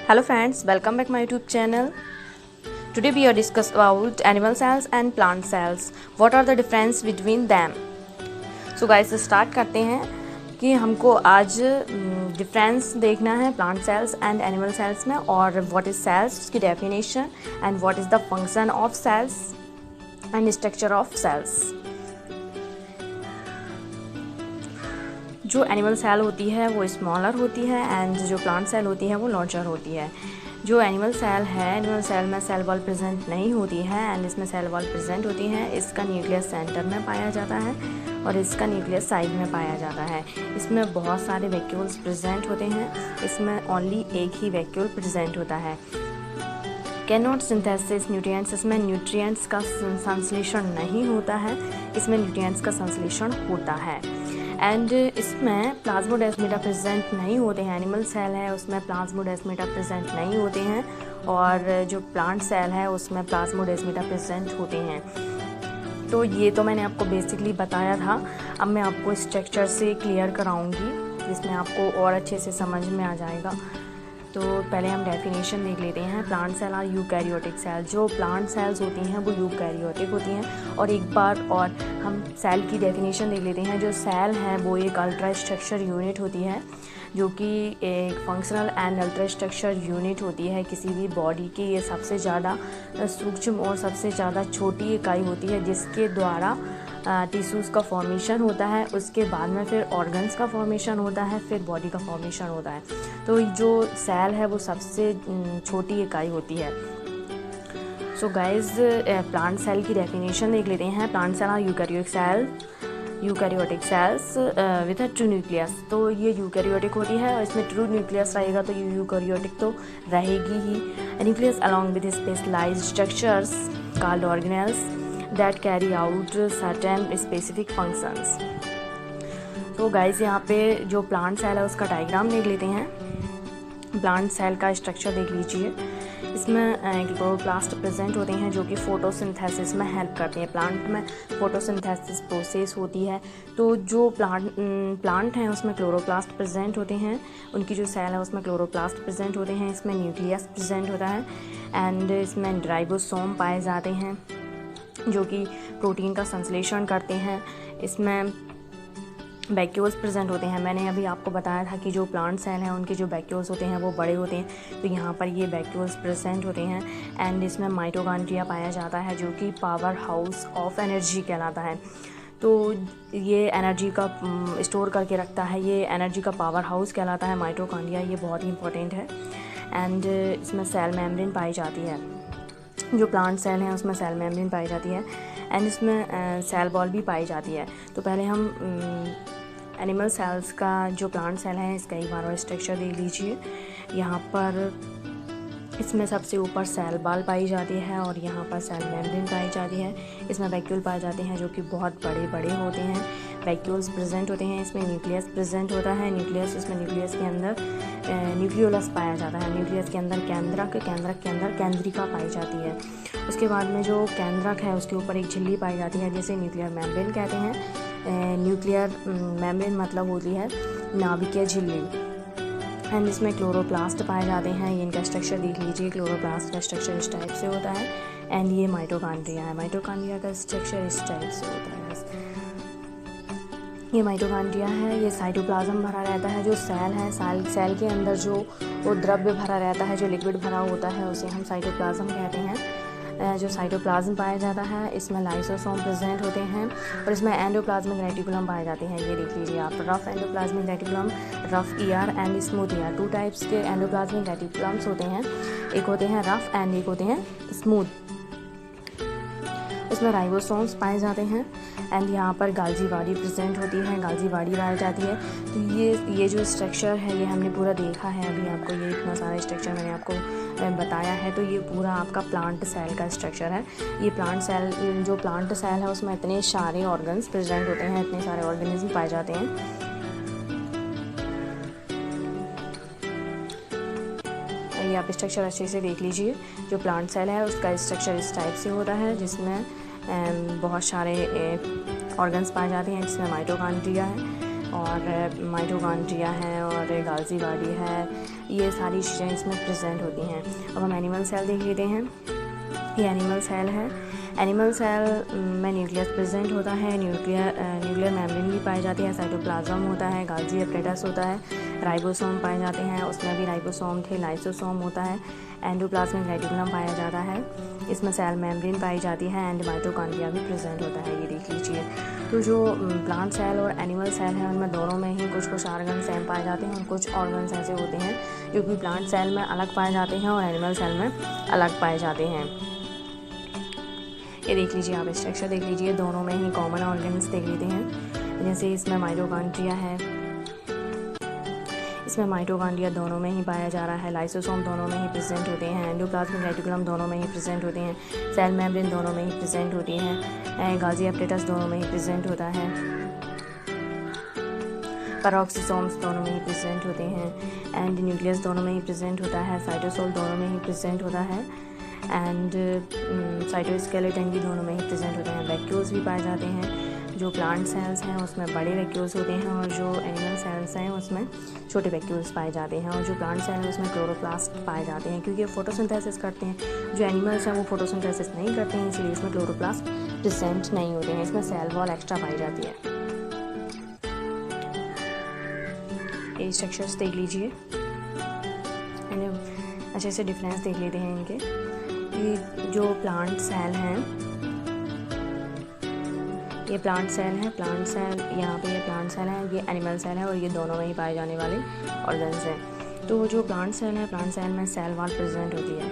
Hello friends, welcome back my YouTube channel. Today we are discuss about animal cells and plant cells. What are the difference between them? So guys start करते हैं कि हमको आज difference देखना है plant cells and animal cells में, और what is cells, उसकी definition and what is the function of cells and structure of cells. जो एनिमल सेल होती है वो स्मॉलर होती है एंड जो प्लांट सेल होती है वो लार्जर होती है। जो एनिमल सेल है, एनिमल सेल में सेल वॉल प्रेजेंट नहीं होती है एंड इसमें सेल वॉल प्रेजेंट होती है। इसका न्यूक्लियस सेंटर में पाया जाता है और इसका न्यूक्लियस साइड में पाया जाता है। इसमें बहुत सारे वैक्यूल्स प्रेजेंट होते हैं, इसमें ओनली एक ही वैक्यूल प्रेजेंट होता है। कैन नॉट सिंथेसिस न्यूट्रिएंट्स, इसमें न्यूट्रिएंट्स का संश्लेषण नहीं होता है, इसमें न्यूट्रिएंट्स का संश्लेषण होता है। एंड इसमें प्लाज्मोडेस्माटा प्रेजेंट नहीं होते हैं। एनिमल सेल है उसमें प्लाज्मोडेस्माटा प्रेजेंट नहीं होते हैं, और जो प्लांट सेल है उसमें प्लाज्मोडेस्माटा प्रेजेंट होते हैं। तो ये तो मैंने आपको बेसिकली बताया था, अब मैं आपको स्ट्रक्चर से क्लियर कराऊंगी जिसमें आपको और अच्छे से समझ में आ जाएगा। तो पहले हम डेफिनेशन देख लेते हैं। Plant cell are eukaryotic cell. जो प्लांट सेल्स होती हैं वो यूकैरियोटिक होती हैं। और एक बार और हम सेल की डेफिनेशन देख लेते हैं। जो सेल है वो एक अल्ट्रा स्ट्रक्चर यूनिट होती है, जो कि एक functional and ultra structure unit होती है किसी भी बॉडी की। ये सबसे ज़्यादा सूक्ष्म और सबसे ज़्यादा छोटी इकाई होती है जिसके द्वारा टिश्यूज़ का फॉर्मेशन होता है, उसके बाद में फिर ऑर्गन्स का फॉर्मेशन होता है, फिर बॉडी का फॉर्मेशन होता है। तो जो सेल है वो सबसे छोटी इकाई होती है। सो गाइज प्लांट सेल की डेफिनेशन देख लेते हैं। Plant cell are eukaryotic cells with a true nucleus. तो ये यूकैरियोटिक होती है और इसमें ट्रू न्यूक्लियस रहेगा तो ये यूकैरियोटिक तो रहेगी ही। Nucleus along with specialized structures called organelles that carry out certain specific functions। तो गाइस यहाँ पे जो प्लांट सेल है उसका डायग्राम देख लेते हैं। प्लांट सेल का स्ट्रक्चर देख लीजिए। इसमें क्लोरोप्लास्ट प्रेजेंट होते हैं जो कि फोटोसिंथेसिस में हेल्प करते हैं। प्लांट में फोटोसिंथेसिस प्रोसेस होती है, तो जो प्लांट हैं उसमें क्लोरोप्लास्ट प्रेजेंट होते हैं। उनकी जो सेल है उसमें क्लोरोप्लास्ट प्रेजेंट होते हैं। इसमें न्यूक्लियस प्रेजेंट होता है एंड इसमें राइबोसोम पाए जाते हैं जो कि प्रोटीन का संश्लेषण करते हैं। इसमें वैक्यूल्स प्रेजेंट होते हैं। मैंने अभी आपको बताया था कि जो प्लांट सेल हैं उनके जो वैक्यूल्स होते हैं वो बड़े होते हैं, तो यहाँ पर ये वैक्यूल्स प्रेजेंट होते हैं। एंड इसमें माइटोकॉन्ड्रिया पाया जाता है जो कि पावर हाउस ऑफ एनर्जी कहलाता है। तो ये एनर्जी का स्टोर करके रखता है, ये एनर्जी का पावर हाउस कहलाता है माइटोकॉन्ड्रिया। ये बहुत ही इंपॉर्टेंट है। एंड इसमें सेल मेम्ब्रेन पाई जाती है। जो प्लांट सेल हैं उसमें सेल मेम्ब्रेन पाई जाती है एंड इसमें सेल वॉल भी पाई जाती है। तो पहले हम एनिमल सेल्स का जो प्लांट सेल है इसका एक बार और स्ट्रक्चर देख लीजिए। यहाँ पर इसमें सबसे ऊपर सेल वॉल पाई जाती है और यहाँ पर सेल मेम्ब्रेन पाई जाती है। इसमें वैक्यूल पाए जाते हैं जो कि बहुत बड़े बड़े होते हैं। वैक्यूल्स प्रेजेंट होते हैं। इसमें न्यूक्लियस प्रेजेंट होता है। इसमें न्यूक्लियस के अंदर न्यूक्लियोलस पाया जाता है। न्यूक्लियस के अंदर केंद्रक के अंदर केंद्रिका पाई जाती है। उसके बाद में जो केंद्रक है उसके ऊपर एक झिल्ली पाई जाती है जिसे न्यूक्लियर मेम्ब्रेन कहते हैं। न्यूक्लियर मेम्ब्रेन मतलब होती है नाभिकीय झिल्ली। एंड इसमें क्लोरोप्लास्ट पाए जाते हैं। ये इनका स्ट्रक्चर देख लीजिए। क्लोरोप्लास्ट का स्ट्रक्चर इस टाइप से होता है एंड ये माइटोकॉन्ड्रिया है। माइटोकॉन्ड्रिया का स्ट्रक्चर इस टाइप से होता है। ये माइटोकॉन्ड्रिया है। ये साइटोप्लाज्म भरा रहता है। जो सेल है सेल के अंदर जो वो द्रव्य भरा रहता है, जो लिक्विड भरा होता है उसे हम साइटोप्लाज्म कहते हैं। जो साइटोप्लाज्म पाया जाता है इसमें लाइसोसोम प्रेजेंट होते हैं और इसमें एंडोप्लाज्मिक रेटिकुलम पाए जाते हैं। ये देख लीजिए आप, rough endoplasmic reticulum, rough ER and smooth ER. 2 types के एंडोप्लाज्मिक रेटिकुलम्स होते हैं, एक होते हैं रफ एंड एक होते हैं स्मूथ। इसमें राइबोसोम्स पाए जाते हैं एंड यहाँ पर गाल्जी बॉडी प्रेजेंट होती है, गाल्जी बॉडी पाई जाती है। तो ये जो स्ट्रक्चर है ये हमने पूरा देखा है अभी आपको। ये इतना सारा स्ट्रक्चर मैंने आपको बताया है। तो ये पूरा आपका प्लांट सेल का स्ट्रक्चर है। ये प्लांट सेल, जो प्लांट सेल है उसमें इतने सारे ऑर्गन्स प्रेजेंट होते हैं, इतने सारे ऑर्गेनिज्म पाए जाते हैं। ये आप स्ट्रक्चर अच्छे से देख लीजिए। जो प्लांट सेल है उसका स्ट्रक्चर इस टाइप से होता है जिसमें बहुत सारे ऑर्गन्स पाए जाते हैं, जिसमें माइटोकॉन्ड्रिया है। और माइटोकॉन्ड्रिया है और गाल्जी बॉडी है, ये सारी चीज़ें इसमें प्रेजेंट होती हैं। अब हम एनिमल सेल देख लेते हैं। ये एनिमल सेल है। एनिमल सेल में न्यूक्लियस प्रेजेंट होता है, न्यूक्लियर मेम्ब्रेन भी पाई जाती है, साइटोप्लाज्म होता है, गाल्जी एपरेटस होता है, राइबोसोम पाए जाते हैं, उसमें भी राइबोसोम थे, लाइसोसोम होता है, एंडोप्लाज्मिक रेटिकुलम पाया जाता है, इसमें सेल मेम्ब्रेन पाई जाती है एंड माइटोकॉन्ड्रिया भी प्रेजेंट होता है। ये देख लीजिए। तो जो प्लांट सेल और एनिमल सेल है उनमें दोनों में ही कुछ कुछ ऑर्गन सेम पाए जाते हैं और कुछ ऑर्गन्स ऐसे होते हैं जो कि प्लांट सेल में अलग पाए जाते हैं और एनिमल सेल में अलग पाए जाते हैं। ये देख लीजिए, आप स्ट्रक्चर देख लीजिए, दोनों में ही कॉमन ऑर्गन्स देख लेते हैं। जैसे इसमें माइटोकॉन्ड्रिया है, इसमें माइटोकॉन्ड्रिया दोनों में ही पाया जा रहा है, लाइसोसोम दोनों में ही प्रेजेंट होते हैं, एंडोप्लाज्मिक रेटिकुलम दोनों में ही प्रेजेंट होते हैं, सेल मेम्ब्रेन दोनों में ही प्रेजेंट होती है, गाल्जी एपरेटस दोनों में ही प्रेजेंट होता है, पैरोक्सिसोम्स दोनों में ही प्रेजेंट होते हैं, एंड न्यूक्लियस दोनों में ही प्रेजेंट होता है, साइटोसोल दोनों में ही प्रेजेंट होता है, एंड साइटोस्केलेटन भी दोनों में ही प्रेजेंट होते हैं। वैक्यूल्स भी पाए जाते हैं। जो प्लांट सेल्स हैं उसमें बड़े वैक्यूल्स होते हैं और जो एनिमल सेल्स हैं उसमें छोटे वैक्यूल्स पाए जाते हैं, और जो प्लांट सेल है उसमें क्लोरोप्लास्ट पाए जाते हैं, क्योंकि फोटोसिंथेसिस करते हैं। जो एनिमल्स हैं वो फोटोसिंथेसिस नहीं करते हैं, इसलिए इसमें क्लोरोप्लास्ट प्रेजेंट नहीं होते हैं। इसमें सेल वॉल एक्स्ट्रा पाई जाती है। ये स्ट्रक्चर्स देख लीजिए, अच्छे से डिफरेंस देख लेते हैं इनके। ये जो प्लांट सेल हैं, ये प्लांट सेल है, प्लांट सेल यहाँ पे ये प्लांट सेल है, ये एनिमल सेल है और ये दोनों में ही पाए जाने वाले ऑर्गन्स हैं। तो जो प्लांट सेल है, प्लांट सेल में सेल वॉल प्रेजेंट होती है।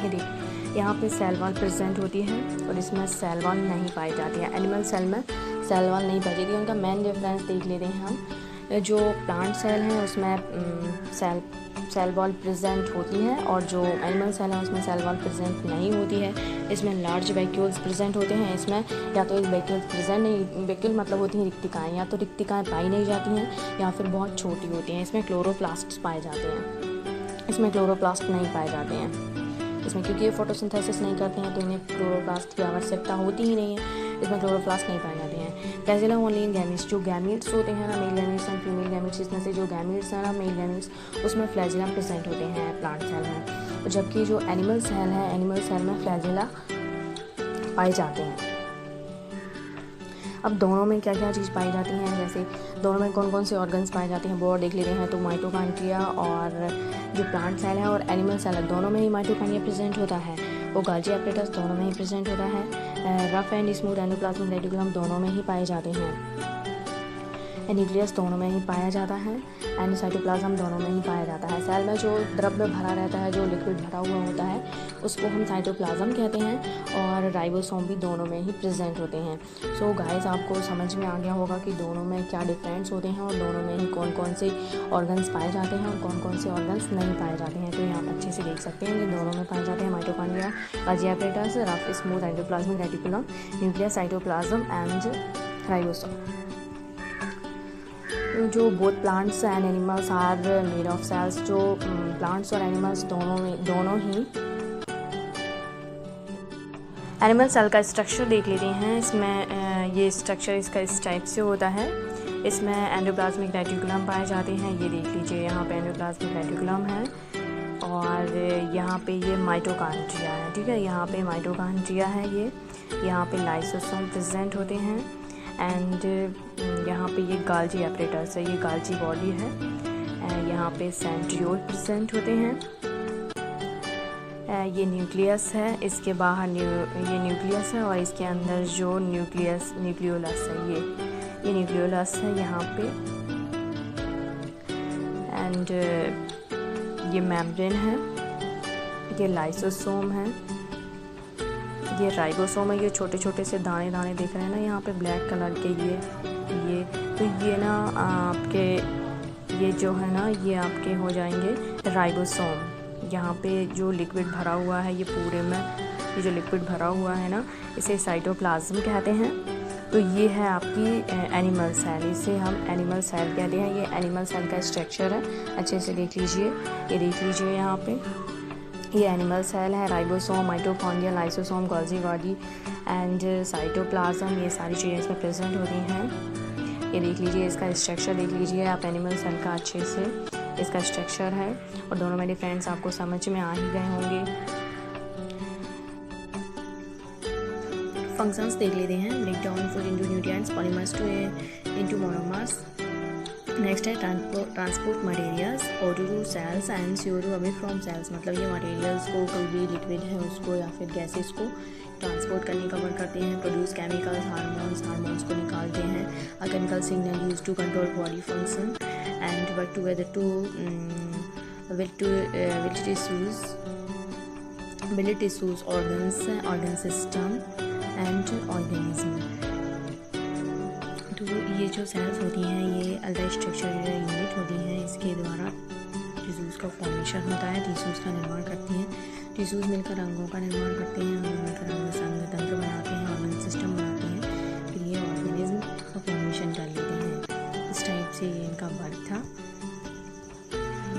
ये देखिए, यहाँ पे सेल वॉल प्रेजेंट होती है और इसमें सेल वॉल नहीं पाई जाती है। एनिमल सेल में सेल वॉल नहीं पाई जाती है। उनका मेन डिफरेंस देख लेते हैं हम। जो प्लांट सेल है उसमें सेल वॉल प्रेजेंट होती है और जो एनिमल सेल है उसमें सेल वॉल प्रेजेंट नहीं होती है। इसमें लार्ज वैक्यूल्स प्रेजेंट होते हैं। इसमें या तो एक वैक्यूल प्रेजेंट नहीं, वैक्यूल मतलब होती हैं रिक्तिकाएँ, या तो रिक्तिकाएँ पाई नहीं जाती हैं या फिर बहुत छोटी होती हैं। इसमें क्लोरोप्लास्ट्स पाए जाते हैं, इसमें क्लोरोप्लास्ट नहीं पाए जाते हैं इसमें, क्योंकि ये फोटोसिंथेसिस नहीं करते हैं तो इन्हें क्लोरोप्लास्ट की आवश्यकता होती ही नहीं है। इसमें क्लोरोप्लास्ट नहीं पाए जाते हैं। फ्लैजेला ओनली इन गैमीट्स, जो गैमीट्स होते हैं ना, male gametes and female gametes, इसमें से जो गैमीट्स हैं ना, मेल गैमीट्स, उसमें फ्लैजेला प्रेजेंट होते हैं प्लांट सेल में, जबकि जो एनिमल सेल है, एनिमल सेल में फ्लैजेला पाए जाते हैं। अब दोनों में क्या क्या चीज़ पाई जाती हैं, जैसे दोनों में कौन कौन से ऑर्गन्स पाए जाते हैं वो देख लेते हैं। तो माइटोकॉन्ड्रिया और जो प्लांट सेल है और एनिमल सेल है दोनों में ही माइटोकॉन्ड्रिया प्रेजेंट होता है, वो गाल्जी एपरेटस दोनों में ही प्रेजेंट होता है, rough and smooth endoplasmic reticulum दोनों में ही पाए जाते हैं, न्यूक्लियस दोनों में ही पाया जाता है, एंड साइटोप्लाज्म दोनों में ही पाया जाता है। सेल में जो द्रव्य भरा रहता है, जो लिक्विड भरा हुआ होता है, उसको हम साइटोप्लाज्म कहते हैं, और राइबोसोम भी दोनों में ही प्रेजेंट होते हैं। सो गाइस, आपको समझ में आ गया होगा कि दोनों में क्या डिफरेंस होते हैं और दोनों में ही कौन कौन से ऑर्गन्स पाए जाते हैं और कौन कौन से ऑर्गन्स नहीं पाए जाते हैं। तो यहाँ पर अच्छे से देख सकते हैं कि दोनों में पाए जाते हैं mitochondria, Golgi apparatus, rough smooth endoplasmic reticulum, nucleus, cytoplasm and ribosome. जो both plants and animals are made of cells, जो प्लांट्स और एनिमल्स दोनों ही एनिमल सेल का स्ट्रक्चर देख लेते हैं। इसमें ये स्ट्रक्चर इसका इस टाइप से होता है। इसमें एंडोप्लाज्मिक रेटिकुलम पाए जाते हैं, ये देख लीजिए, यहाँ पे एंडोप्लाज्मिक रेटिकुलम है और यहाँ पे ये माइटोकॉन्ड्रिया है, ठीक है, यहाँ पे माइटोकॉन्ड्रिया है, ये यहाँ पे लाइसोसोम प्रेजेंट होते हैं, एंड यहाँ पे ये गाल्जी एपरेटस है, ये गाल्जी बॉडी है, यहाँ पे सेंट्रियोल प्रेजेंट होते हैं, ये न्यूक्लियस है, इसके बाहर ये न्यूक्लियस है और इसके अंदर जो न्यूक्लियोलस है, ये न्यूक्लियोलस है यहाँ पे, एंड ये मेम्ब्रेन है, ये लाइसोसोम है, ये राइबोसोम है, ये छोटे छोटे से दाने दाने दिख रहे हैं ना यहाँ पे ब्लैक कलर के, ये तो ये ना आपके ये जो है ना ये आपके हो जाएंगे राइबोसोम। यहाँ पे जो लिक्विड भरा हुआ है, ये पूरे में ये जो लिक्विड भरा हुआ है ना, इसे साइटोप्लाज्म कहते हैं। तो ये है आपकी एनिमल सेल, इसे हम एनिमल सेल कहते हैं। ये एनिमल सेल का स्ट्रक्चर है, अच्छे से देख लीजिए, ये देख लीजिए यहाँ पे ये एनिमल सेल है, ribosome, mitochondria, lysosome, गाल्जी body and cytoplasm, ये सारी चीज़ें इसमें प्रेजेंट होती हैं। ये करके देख लीजिए, इसका स्ट्रक्चर देख लीजिए आप एनिमल सेल का अच्छे से इसका स्ट्रक्चर है, और दोनों मेरे फ्रेंड्स आपको समझ में आ ही गए होंगे। फंक्शंस देख लेते हैं। Break down food into nutrients, polymers to into monomers. Next है transport materials, O2 to cells and CO2 away from cells. मतलब ये मटेरियल्स को, कोई भी लिक्विड है उसको या फिर गैसेस को ट्रांसपोर्ट करने का वर्क करते हैं। प्रोड्यूस केमिकल्स, हार्मोन्स को निकालते हैं। A chemical signal use to control body function and work together to build tissues, organ system and organism. तो ये जो सेल्स होती हैं ये अल्ट्रा स्ट्रक्चरल यूनिट होती हैं, इसके द्वारा टिश्यूज़ का फॉर्मेशन होता है, टिश्यूज़ का निर्माण करती हैं। टिश्यूज़ मिलकर अंगों का निर्माण करते हैं, अंग मिलकर अंग तंत्र बनाते हैं, ऑर्गन सिस्टम बनाते हैं, फिर ये ऑर्गेनिज्म का फॉर्मेशन कर लेते हैं। इस टाइप से ये इनका वर्क था।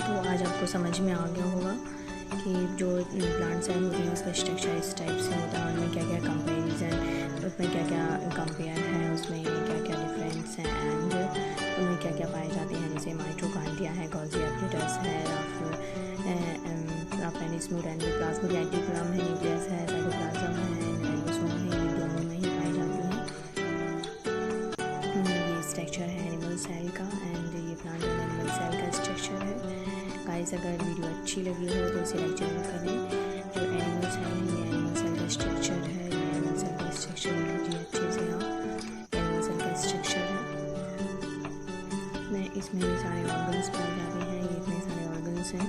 तो आज आपको समझ में आ गया होगा कि जो प्लांट सेल होती है उसका स्ट्रक्चर इस टाइप से होता है, उनमें क्या क्या कंपेरिजन, उसमें क्या क्या कंपेयर है, उसमें क्या क्या डिफरेंस है एंड उनमें क्या क्या पाए जाते हैं, जैसे माइटोकॉन्ड्रिया है, गोल्गी एपिटस है, स्मूथ एंडोप्लाज्मिक रेटिकुलम है, न्यूक्लियस है, साइटोप्लाज्म है, राइबोसोम है, ये दोनों में ही पाई जाती हैं। ये स्ट्रक्चर है एनिमल सेल का एंड ये प्लांट एंड एनिमल सेल का स्ट्रक्चर है। गाइस अगर वीडियो अच्छी लगी हो तो इसे लाइक जरूर करें। जो एनिमल सेल है ये एनिमल सेल का स्ट्रक्चर है, ये एनिमल सेल का स्ट्रक्चर लीजिए अच्छे से आप। एनिमल सेल का स्ट्रक्चर है, इसमें ये सारे ऑर्गन्स पाए जाते हैं, ये इतने सारे ऑर्गन्स हैं।